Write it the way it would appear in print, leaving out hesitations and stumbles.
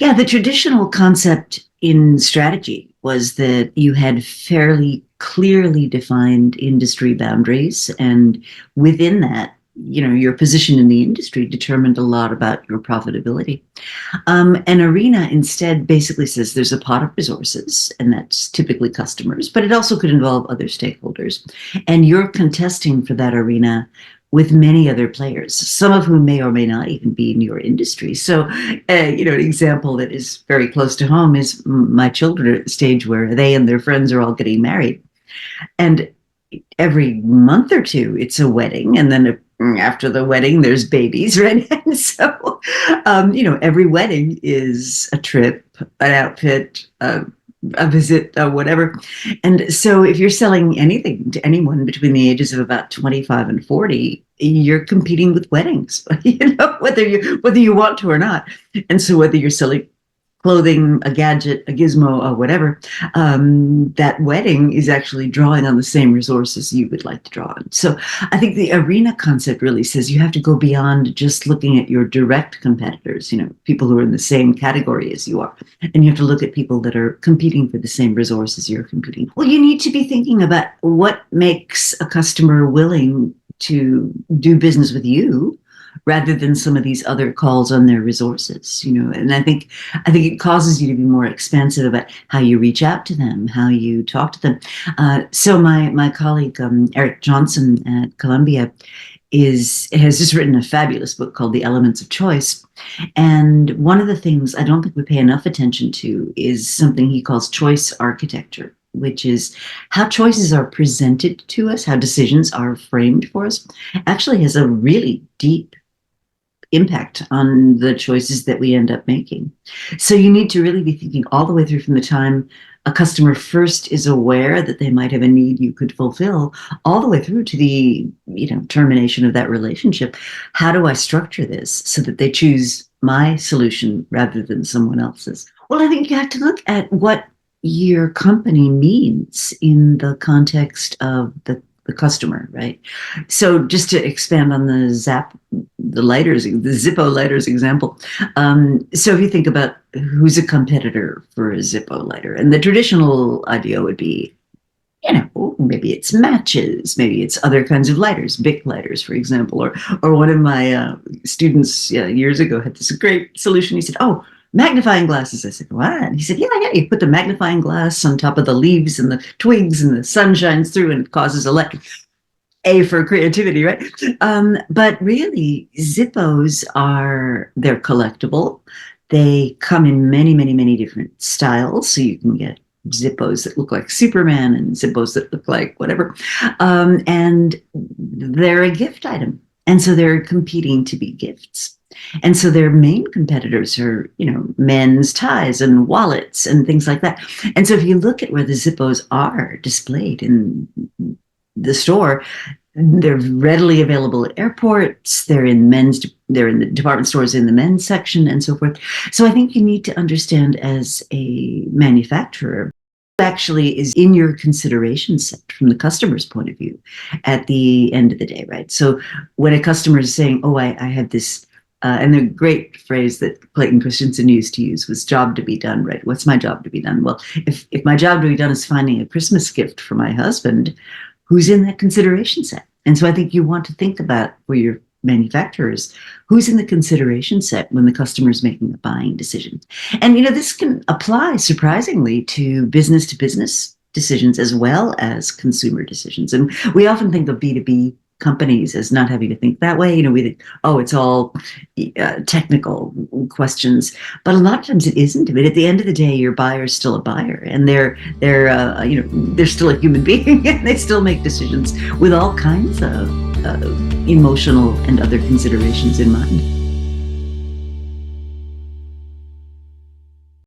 Yeah, the traditional concept in strategy was that you had fairly clearly defined industry boundaries, and within that, your position in the industry determined a lot about your profitability. An arena instead basically says there's a pot of resources, and that's typically customers, but it also could involve other stakeholders. And you're contesting for that arena with many other players, some of whom may or may not even be in your industry. So, an example that is very close to home is my children are at the stage where they and their friends are all getting married. And every month or two, it's a wedding, and then after the wedding, there's babies, right? And so, every wedding is a trip, an outfit, a visit, whatever. And so if you're selling anything to anyone between the ages of about 25 and 40, you're competing with weddings, whether you want to or not. And so whether you're selling clothing, a gadget, a gizmo, or whatever, that wedding is actually drawing on the same resources you would like to draw on. So I think the arena concept really says you have to go beyond just looking at your direct competitors, people who are in the same category as you are. And you have to look at people that are competing for the same resources you're competing. Well, you need to be thinking about what makes a customer willing to do business with you rather than some of these other calls on their resources, and I think it causes you to be more expansive about how you reach out to them, how you talk to them. So my colleague, Eric Johnson at Columbia has just written a fabulous book called The Elements of Choice. And one of the things I don't think we pay enough attention to is something he calls choice architecture, which is how choices are presented to us, how decisions are framed for us, actually has a really deep impact on the choices that we end up making. So you need to really be thinking all the way through from the time a customer first is aware that they might have a need you could fulfill, all the way through to the termination of that relationship. How do I structure this so that they choose my solution rather than someone else's? Well, I think you have to look at what your company means in the context of the customer, right? So just to expand on the ZIPPO lighters example. So if you think about who's a competitor for a ZIPPO lighter, and the traditional idea would be, maybe it's matches, maybe it's other kinds of lighters, Bic lighters, for example, or one of my students years ago had this great solution. He said, magnifying glasses. I said, what? And he said, yeah, you put the magnifying glass on top of the leaves and the twigs, and the sun shines through and it causes a light. A for creativity, right? But really, ZIPPOs they're collectible. They come in many, many, many different styles. So you can get ZIPPOs that look like Superman and ZIPPOs that look like whatever. And they're a gift item. And so they're competing to be gifts. And so their main competitors are, men's ties and wallets and things like that. And so if you look at where the ZIPPOs are displayed in the store, they're readily available at airports. They're in the department stores in the men's section and so forth. So I think you need to understand as a manufacturer, actually is in your consideration set from the customer's point of view at the end of the day, right? So when a customer is saying, I have this, and the great phrase that Clayton Christensen used to use was job to be done, right? What's my job to be done? Well, if my job to be done is finding a Christmas gift for my husband, who's in that consideration set? And so I think you want to think about, for your manufacturers, who's in the consideration set when the customer is making a buying decision. And, this can apply surprisingly to business decisions as well as consumer decisions. And we often think of B2B companies as not having to think that way. We think, it's all technical questions, but a lot of times it isn't. I mean, at the end of the day, your buyer is still a buyer, and they're still a human being, and they still make decisions with all kinds of emotional and other considerations in mind.